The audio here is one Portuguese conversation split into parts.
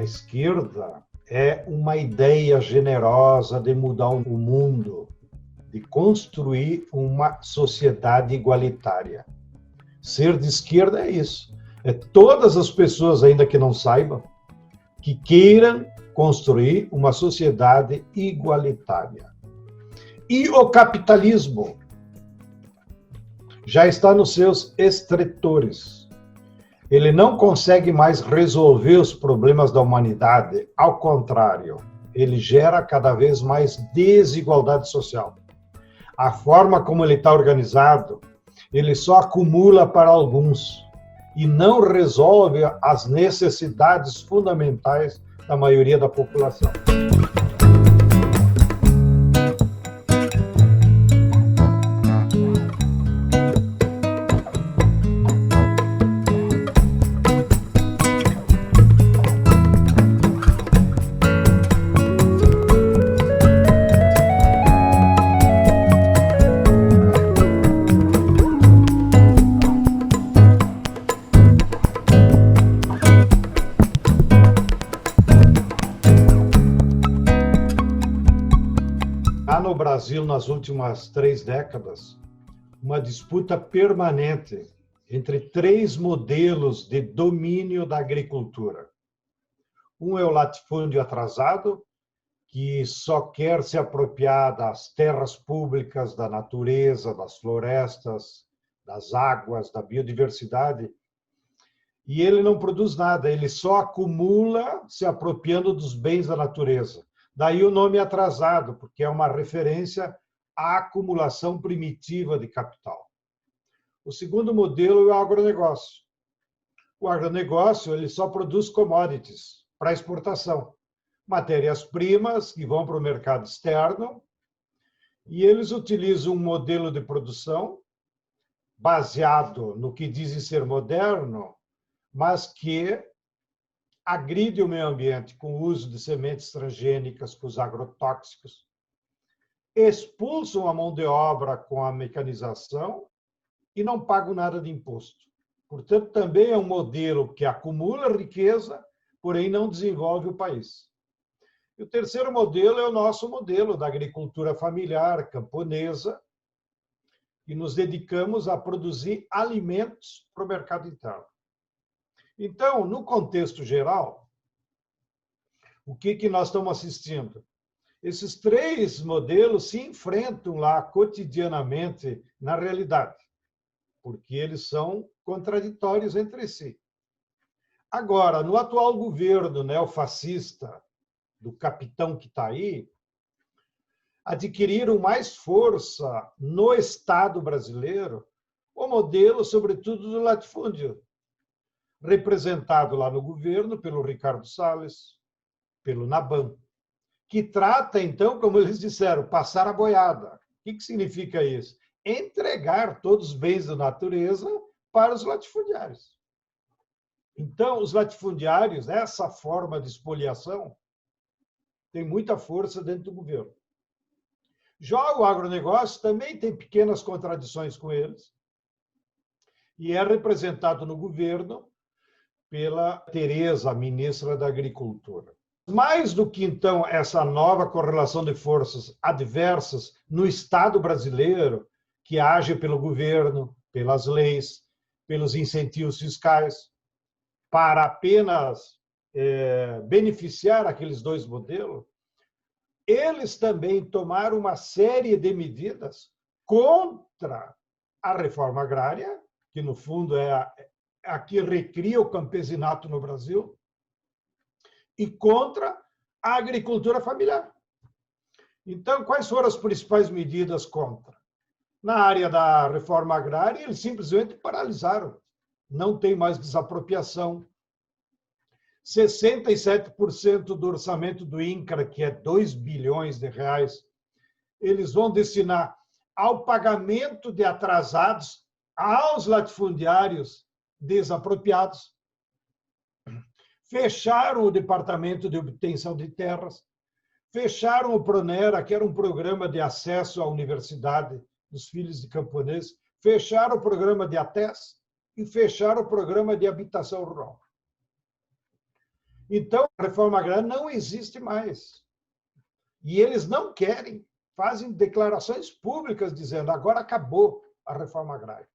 esquerda é uma ideia generosa de mudar o mundo, de construir uma sociedade igualitária. Ser de esquerda é isso. É todas as pessoas, ainda que não saibam, que queiram construir uma sociedade igualitária. E o capitalismo já está nos seus estretores. Ele não consegue mais resolver os problemas da humanidade. Ao contrário, ele gera cada vez mais desigualdade social. A forma como ele está organizado, ele só acumula para alguns e não resolve as necessidades fundamentais da maioria da população. Há no Brasil, nas últimas 3 décadas, uma disputa permanente entre 3 modelos de domínio da agricultura. Um é o latifúndio atrasado, que só quer se apropriar das terras públicas, da natureza, das florestas, das águas, da biodiversidade, e ele não produz nada, ele só acumula se apropriando dos bens da natureza. Daí o nome atrasado, porque é uma referência à acumulação primitiva de capital. O segundo modelo é o agronegócio. O agronegócio ele só produz commodities para exportação, matérias-primas que vão para o mercado externo, e eles utilizam um modelo de produção baseado no que dizem ser moderno, mas que agride o meio ambiente com o uso de sementes transgênicas, com os agrotóxicos, expulsam a mão de obra com a mecanização e não pagam nada de imposto. Portanto, também é um modelo que acumula riqueza, porém não desenvolve o país. E o terceiro modelo é o nosso modelo da agricultura familiar, camponesa, e nos dedicamos a produzir alimentos para o mercado interno. Então, no contexto geral, o que nós estamos assistindo? Esses 3 modelos se enfrentam lá cotidianamente na realidade, porque eles são contraditórios entre si. Agora, no atual governo neofascista do capitão que está aí, adquiriram mais força no Estado brasileiro o modelo, sobretudo, do latifúndio, representado lá no governo pelo Ricardo Salles, pelo Naban, que trata, então, como eles disseram, passar a boiada. O que significa isso? Entregar todos os bens da natureza para os latifundiários. Então, os latifundiários, essa forma de expoliação, tem muita força dentro do governo. Já o agronegócio também tem pequenas contradições com eles, e é representado no governo pela Tereza, ministra da Agricultura. Mais do que, então, essa nova correlação de forças adversas no Estado brasileiro, que age pelo governo, pelas leis, pelos incentivos fiscais, para apenas beneficiar aqueles 2 modelos, eles também tomaram uma série de medidas contra a reforma agrária, que, no fundo, é a que recria o campesinato no Brasil, e contra a agricultura familiar. Então, quais foram as principais medidas contra? Na área da reforma agrária, eles simplesmente paralisaram. Não tem mais desapropriação. 67% do orçamento do INCRA, que é 2 bilhões de reais, eles vão destinar ao pagamento de atrasados aos latifundiários desapropriados. Fecharam o Departamento de Obtenção de Terras, fecharam o Pronera, que era um programa de acesso à universidade dos filhos de camponeses, fecharam o programa de ATES e fecharam o programa de habitação rural. Então, a reforma agrária não existe mais. E eles não querem, fazem declarações públicas dizendo agora acabou a reforma agrária.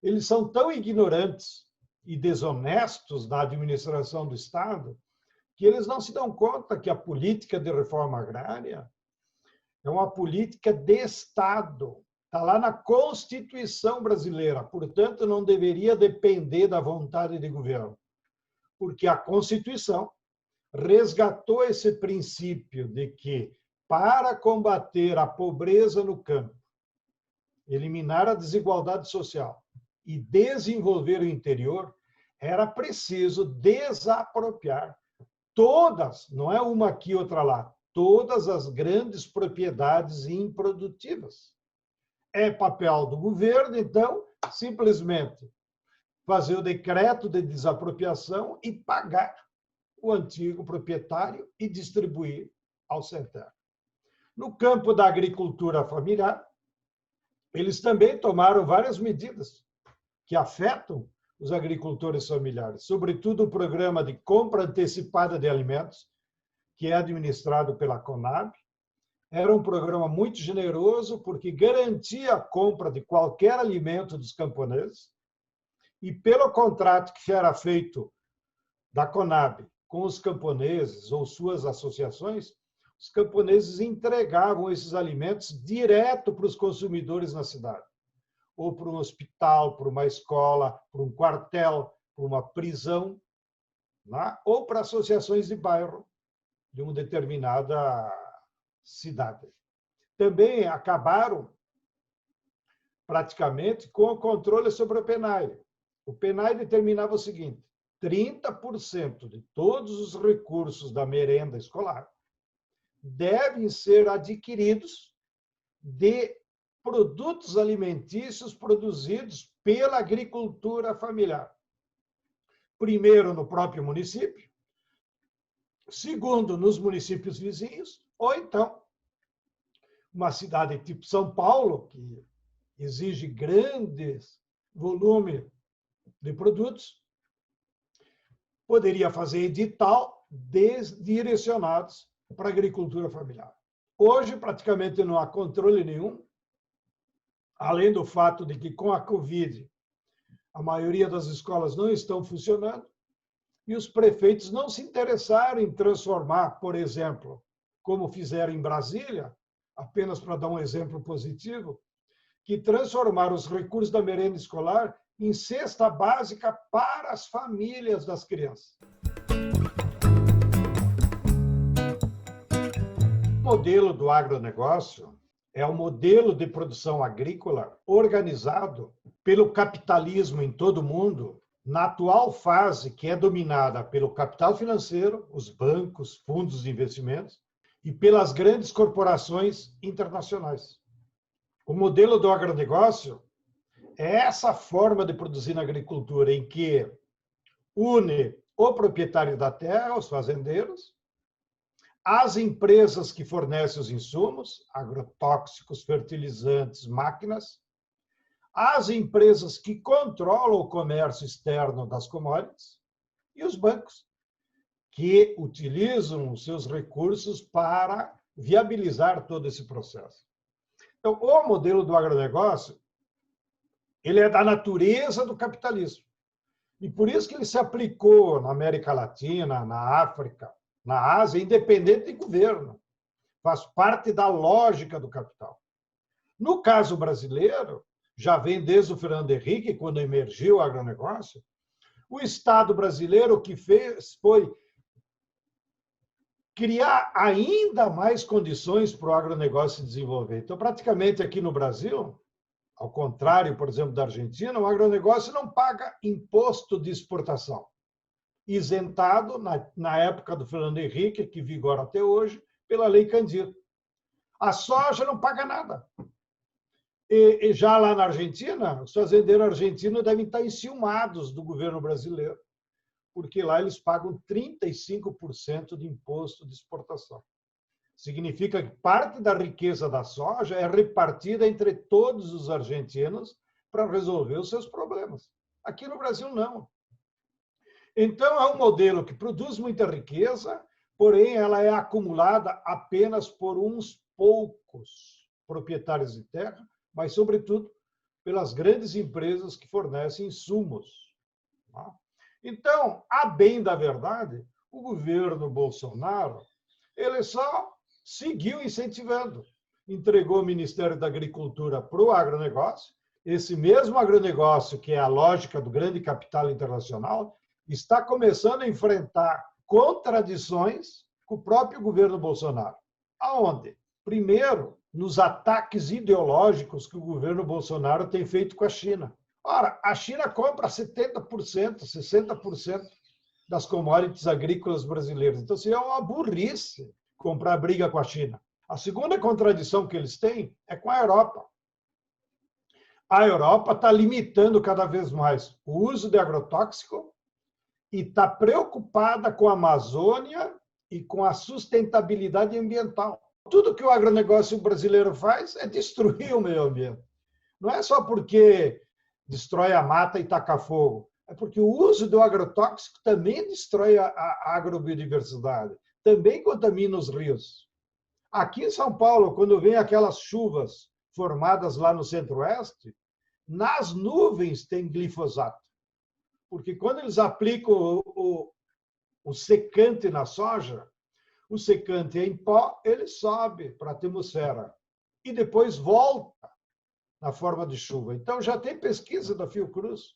Eles são tão ignorantes e desonestos na administração do Estado que eles não se dão conta que a política de reforma agrária é uma política de Estado. Está lá na Constituição brasileira, portanto, não deveria depender da vontade de governo, porque a Constituição resgatou esse princípio de que, para combater a pobreza no campo, eliminar a desigualdade social e desenvolver o interior, era preciso desapropriar todas, não é uma aqui, outra lá, todas as grandes propriedades improdutivas. É papel do governo, então, simplesmente fazer o decreto de desapropriação e pagar o antigo proprietário e distribuir ao centenário. No campo da agricultura familiar, eles também tomaram várias medidas que afetam os agricultores familiares, sobretudo o programa de compra antecipada de alimentos, que é administrado pela Conab. Era um programa muito generoso, porque garantia a compra de qualquer alimento dos camponeses, e pelo contrato que era feito da Conab com os camponeses ou suas associações, os camponeses entregavam esses alimentos direto para os consumidores na cidade, ou para um hospital, para uma escola, para um quartel, para uma prisão, né? Ou para associações de bairro de uma determinada cidade. Também acabaram praticamente com o controle sobre o PNAE. O PNAE determinava o seguinte: 30% de todos os recursos da merenda escolar devem ser adquiridos de produtos alimentícios produzidos pela agricultura familiar. Primeiro, no próprio município, segundo, nos municípios vizinhos, ou então, uma cidade tipo São Paulo, que exige grandes volume de produtos, poderia fazer edital direcionados para a agricultura familiar. Hoje, praticamente não há controle nenhum, além do fato de que, com a Covid, a maioria das escolas não estão funcionando e os prefeitos não se interessaram em transformar, por exemplo, como fizeram em Brasília, apenas para dar um exemplo positivo, que transformaram os recursos da merenda escolar em cesta básica para as famílias das crianças. O modelo do agronegócio é um modelo de produção agrícola organizado pelo capitalismo em todo o mundo, na atual fase que é dominada pelo capital financeiro, os bancos, fundos de investimentos, e pelas grandes corporações internacionais. O modelo do agronegócio é essa forma de produzir na agricultura em que une o proprietário da terra, os fazendeiros, as empresas que fornecem os insumos, agrotóxicos, fertilizantes, máquinas, as empresas que controlam o comércio externo das commodities e os bancos, que utilizam os seus recursos para viabilizar todo esse processo. Então, o modelo do agronegócio, ele é da natureza do capitalismo. E por isso que ele se aplicou na América Latina, na África, na Ásia, independente de governo. Faz parte da lógica do capital. No caso brasileiro, já vem desde o Fernando Henrique, quando emergiu o agronegócio, o Estado brasileiro o que fez foi criar ainda mais condições para o agronegócio se desenvolver. Então, praticamente aqui no Brasil, ao contrário, por exemplo, da Argentina, o agronegócio não paga imposto de exportação, isentado, na época do Fernando Henrique, que vigora até hoje, pela Lei Candir. A soja não paga nada. E já lá na Argentina, os fazendeiros argentinos devem estar enciumados do governo brasileiro, porque lá eles pagam 35% de imposto de exportação. Significa que parte da riqueza da soja é repartida entre todos os argentinos para resolver os seus problemas. Aqui no Brasil, não. Então, é um modelo que produz muita riqueza, porém, ela é acumulada apenas por uns poucos proprietários de terra, mas, sobretudo, pelas grandes empresas que fornecem insumos. Então, a bem da verdade, o governo Bolsonaro ele só seguiu incentivando. Entregou o Ministério da Agricultura para o agronegócio. Esse mesmo agronegócio, que é a lógica do grande capital internacional, está começando a enfrentar contradições com o próprio governo Bolsonaro. Aonde? Primeiro, nos ataques ideológicos que o governo Bolsonaro tem feito com a China. Ora, a China compra 70%, 60% das commodities agrícolas brasileiras. Então, seria uma burrice comprar briga com a China. A segunda contradição que eles têm é com a Europa. A Europa está limitando cada vez mais o uso de agrotóxico e está preocupada com a Amazônia e com a sustentabilidade ambiental. Tudo que o agronegócio brasileiro faz é destruir o meio ambiente. Não é só porque destrói a mata e taca fogo, é porque o uso do agrotóxico também destrói a agrobiodiversidade, também contamina os rios. Aqui em São Paulo, quando vem aquelas chuvas formadas lá no centro-oeste, nas nuvens tem glifosato. Porque quando eles aplicam o secante na soja, o secante em pó, ele sobe para a atmosfera e depois volta na forma de chuva. Então, já tem pesquisa da Fiocruz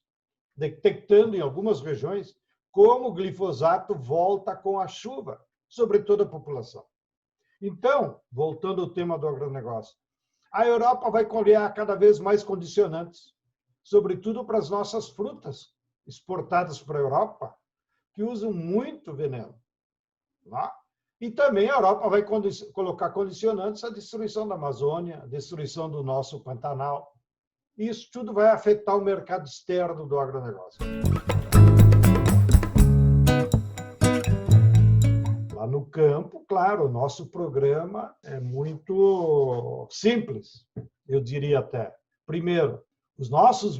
detectando em algumas regiões como o glifosato volta com a chuva sobre toda a população. Então, voltando ao tema do agronegócio, a Europa vai criar cada vez mais condicionantes, sobretudo para as nossas frutas exportadas para a Europa, que usam muito veneno. E também a Europa vai colocar condicionantes à destruição da Amazônia, à destruição do nosso Pantanal. Isso tudo vai afetar o mercado externo do agronegócio. Lá no campo, claro, o nosso programa é muito simples, eu diria até. Primeiro, os nossos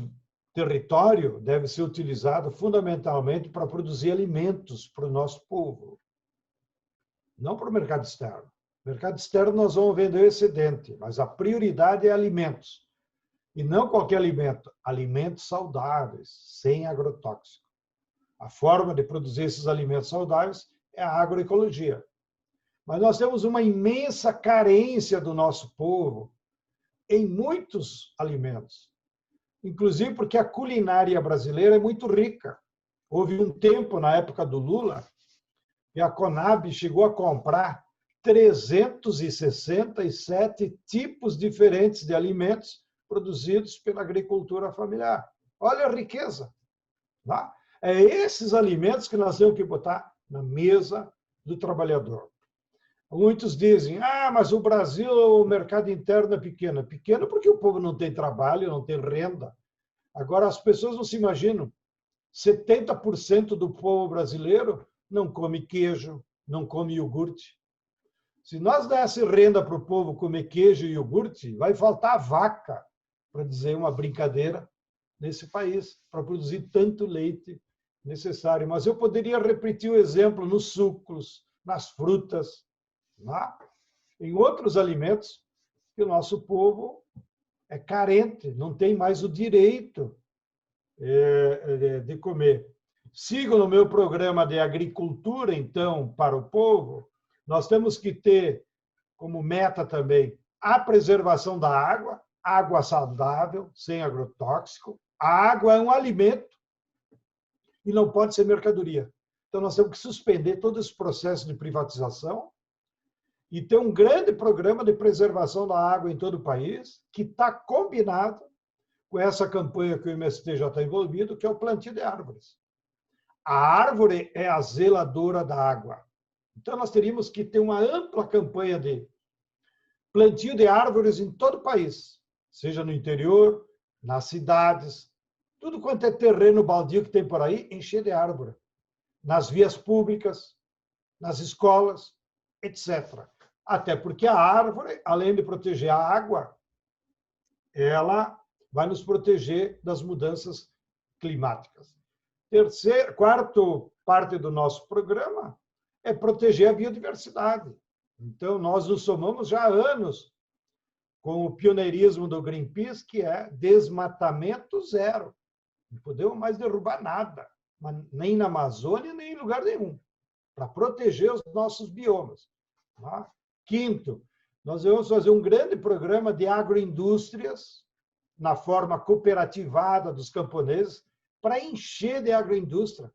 territórios devem ser utilizados fundamentalmente para produzir alimentos para o nosso povo, não para o mercado externo. No mercado externo nós vamos vender o excedente, mas a prioridade é alimentos. E não qualquer alimento, alimentos saudáveis, sem agrotóxico. A forma de produzir esses alimentos saudáveis é a agroecologia. Mas nós temos uma imensa carência do nosso povo em muitos alimentos, inclusive porque a culinária brasileira é muito rica. Houve um tempo, na época do Lula, que a Conab chegou a comprar 367 tipos diferentes de alimentos produzidos pela agricultura familiar. Olha a riqueza. Tá? É esses alimentos que nós temos que botar na mesa do trabalhador. Muitos dizem, mas o Brasil, o mercado interno é pequeno. É pequeno porque o povo não tem trabalho, não tem renda. Agora, as pessoas não se imaginam. 70% do povo brasileiro não come queijo, não come iogurte. Se nós desse renda para o povo comer queijo e iogurte, vai faltar vaca, para dizer uma brincadeira, nesse país, para produzir tanto leite necessário. Mas eu poderia repetir o exemplo nos sucos, nas frutas, em outros alimentos que o nosso povo é carente, não tem mais o direito de comer. Sigo no meu programa de agricultura, então, para o povo, nós temos que ter como meta também a preservação da água, água saudável, sem agrotóxico. A água é um alimento e não pode ser mercadoria. Então, nós temos que suspender todo esse processo de privatização e ter um grande programa de preservação da água em todo o país, que está combinado com essa campanha que o MST já está envolvido, que é o plantio de árvores. A árvore é a zeladora da água. Então, nós teríamos que ter uma ampla campanha de plantio de árvores em todo o país, seja no interior, nas cidades, tudo quanto é terreno baldio que tem por aí, encher de árvore. Nas vias públicas, nas escolas, etc. Até porque a árvore, além de proteger a água, ela vai nos proteger das mudanças climáticas. Quarto parte do nosso programa é proteger a biodiversidade. Então, nós nos somamos já há anos com o pioneirismo do Greenpeace, que é desmatamento zero. Não podemos mais derrubar nada, nem na Amazônia, nem em lugar nenhum, para proteger os nossos biomas. Tá? Quinto, nós vamos fazer um grande programa de agroindústrias, na forma cooperativada dos camponeses, para encher de agroindústria.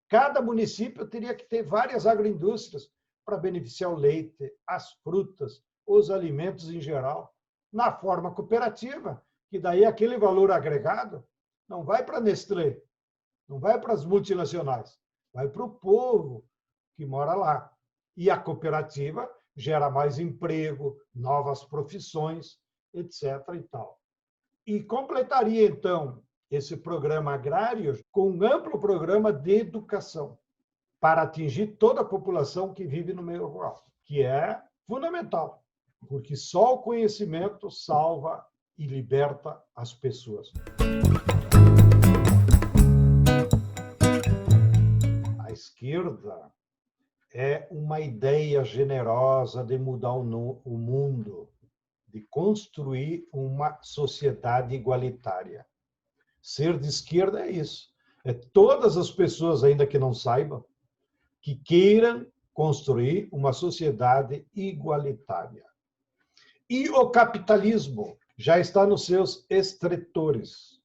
Cada município teria que ter várias agroindústrias para beneficiar o leite, as frutas, os alimentos em geral, na forma cooperativa, que daí aquele valor agregado não vai para a Nestlé, não vai para as multinacionais, vai para o povo que mora lá. E a cooperativa gera mais emprego, novas profissões, etc. e tal. E completaria, então, esse programa agrário com um amplo programa de educação para atingir toda a população que vive no meio rural, que é fundamental, porque só o conhecimento salva e liberta as pessoas. A esquerda é uma ideia generosa de mudar o mundo, de construir uma sociedade igualitária. Ser de esquerda é isso. É todas as pessoas, ainda que não saibam, que queiram construir uma sociedade igualitária. E o capitalismo já está nos seus estretores.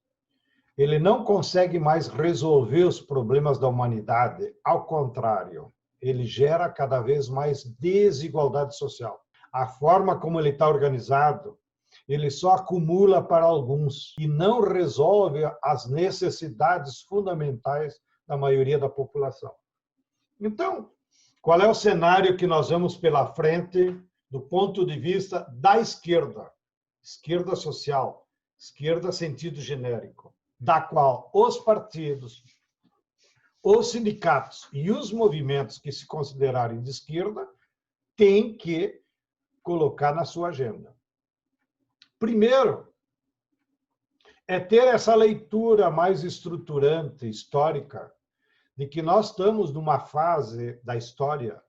Ele não consegue mais resolver os problemas da humanidade. Ao contrário, ele gera cada vez mais desigualdade social. A forma como ele está organizado, ele só acumula para alguns e não resolve as necessidades fundamentais da maioria da população. Então, qual é o cenário que nós vemos pela frente do ponto de vista da esquerda? Esquerda social, esquerda sentido genérico, da qual os partidos, os sindicatos e os movimentos que se considerarem de esquerda têm que colocar na sua agenda. Primeiro, é ter essa leitura mais estruturante, histórica, de que nós estamos numa fase da história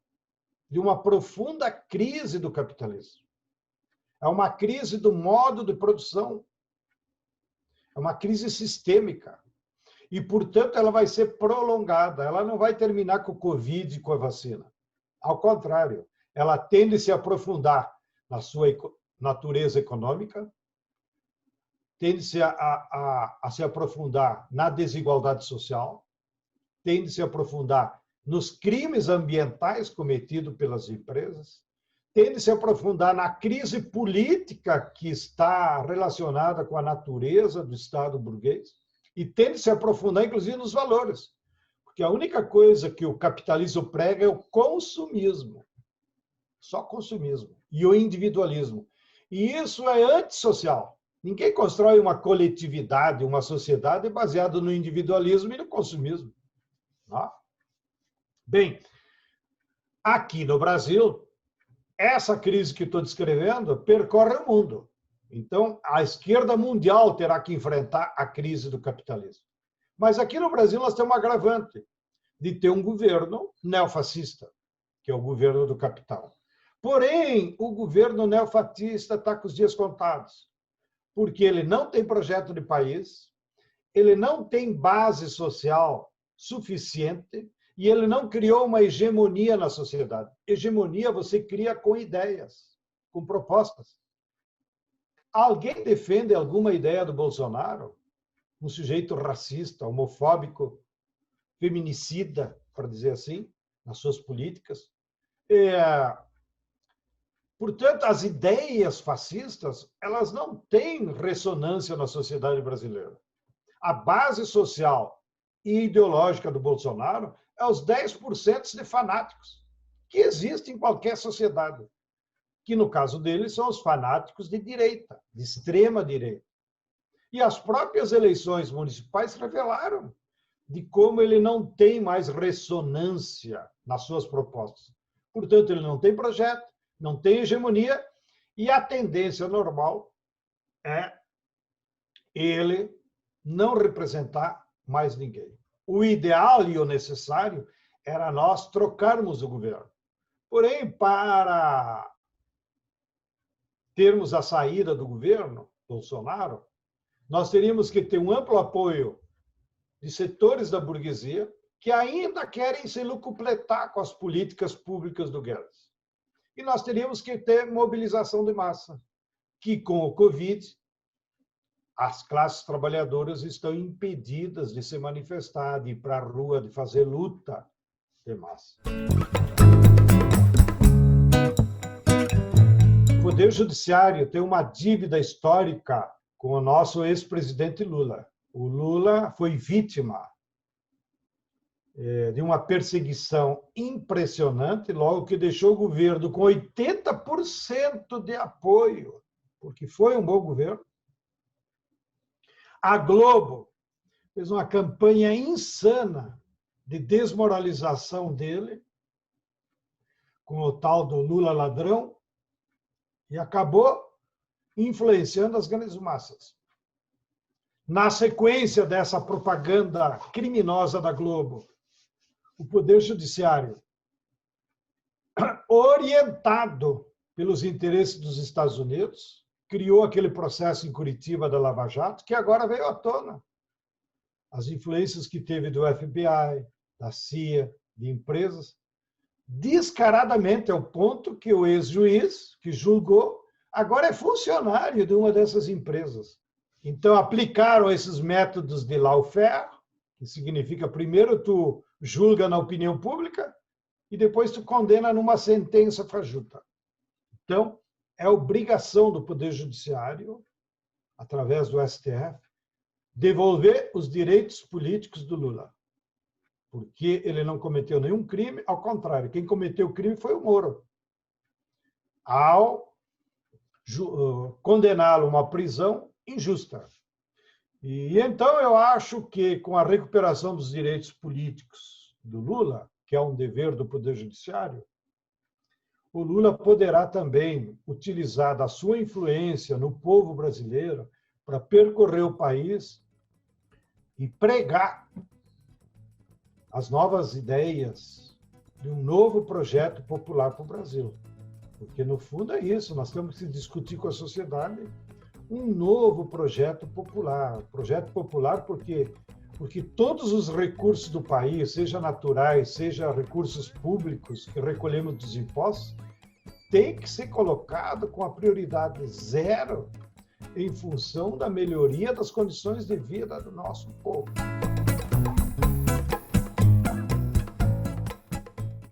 de uma profunda crise do capitalismo. É uma crise do modo de produção. É uma crise sistêmica. E, portanto, ela vai ser prolongada. Ela não vai terminar com o Covid e com a vacina. Ao contrário, ela tende a se aprofundar na sua natureza econômica, tende-se a se aprofundar na desigualdade social, tende a se aprofundar nos crimes ambientais cometidos pelas empresas, tende a se aprofundar na crise política que está relacionada com a natureza do Estado burguês e tende a se aprofundar, inclusive, nos valores. Porque a única coisa que o capitalismo prega é o consumismo. Só consumismo. E o individualismo. E isso é antissocial. Ninguém constrói uma coletividade, uma sociedade baseada no individualismo e no consumismo. Tá? Bem, aqui no Brasil, essa crise que estou descrevendo percorre o mundo. Então, a esquerda mundial terá que enfrentar a crise do capitalismo. Mas aqui no Brasil nós temos um agravante de ter um governo neofascista, que é o governo do capital. Porém, o governo neofascista está com os dias contados, porque ele não tem projeto de país, ele não tem base social suficiente e ele não criou uma hegemonia na sociedade. Hegemonia você cria com ideias, com propostas. Alguém defende alguma ideia do Bolsonaro? Um sujeito racista, homofóbico, feminicida, para dizer assim, nas suas políticas? Portanto, as ideias fascistas, elas não têm ressonância na sociedade brasileira. A base social e ideológica do Bolsonaro é os 10% de fanáticos que existem em qualquer sociedade, que no caso deles são os fanáticos de direita, de extrema direita. E as próprias eleições municipais revelaram de como ele não tem mais ressonância nas suas propostas. Portanto, ele não tem projeto, não tem hegemonia, e a tendência normal é ele não representar mais ninguém. O ideal e o necessário era nós trocarmos o governo. Porém, para termos a saída do governo Bolsonaro, nós teríamos que ter um amplo apoio de setores da burguesia que ainda querem se locupletar com as políticas públicas do Guedes. E nós teríamos que ter mobilização de massa, que com o Covid, as classes trabalhadoras estão impedidas de se manifestar, de ir para a rua, de fazer luta de massa. O Poder Judiciário tem uma dívida histórica com o nosso ex-presidente Lula. O Lula foi vítima de uma perseguição impressionante, logo que deixou o governo com 80% de apoio, porque foi um bom governo. A Globo fez uma campanha insana de desmoralização dele, com o tal do Lula ladrão, e acabou influenciando as grandes massas. Na sequência dessa propaganda criminosa da Globo, o Poder Judiciário, orientado pelos interesses dos Estados Unidos, criou aquele processo em Curitiba da Lava Jato, que agora veio à tona. As influências que teve do FBI, da CIA, de empresas, descaradamente ao ponto que o ex-juiz que julgou agora é funcionário de uma dessas empresas. Então, aplicaram esses métodos de lawfare, que significa primeiro tu julga na opinião pública e depois tu condena numa sentença fajuta. Então, é obrigação do Poder Judiciário, através do STF, devolver os direitos políticos do Lula. Porque ele não cometeu nenhum crime, ao contrário, quem cometeu o crime foi o Moro. Ao condená-lo a uma prisão injusta. E então eu acho que com a recuperação dos direitos políticos do Lula, que é um dever do Poder Judiciário, o Lula poderá também utilizar da sua influência no povo brasileiro para percorrer o país e pregar as novas ideias de um novo projeto popular para o Brasil. Porque, no fundo, é isso, nós temos que discutir com a sociedade um novo projeto popular. Projeto popular porque todos os recursos do país, seja naturais, seja recursos públicos que recolhemos dos impostos, tem que ser colocado com a prioridade zero em função da melhoria das condições de vida do nosso povo.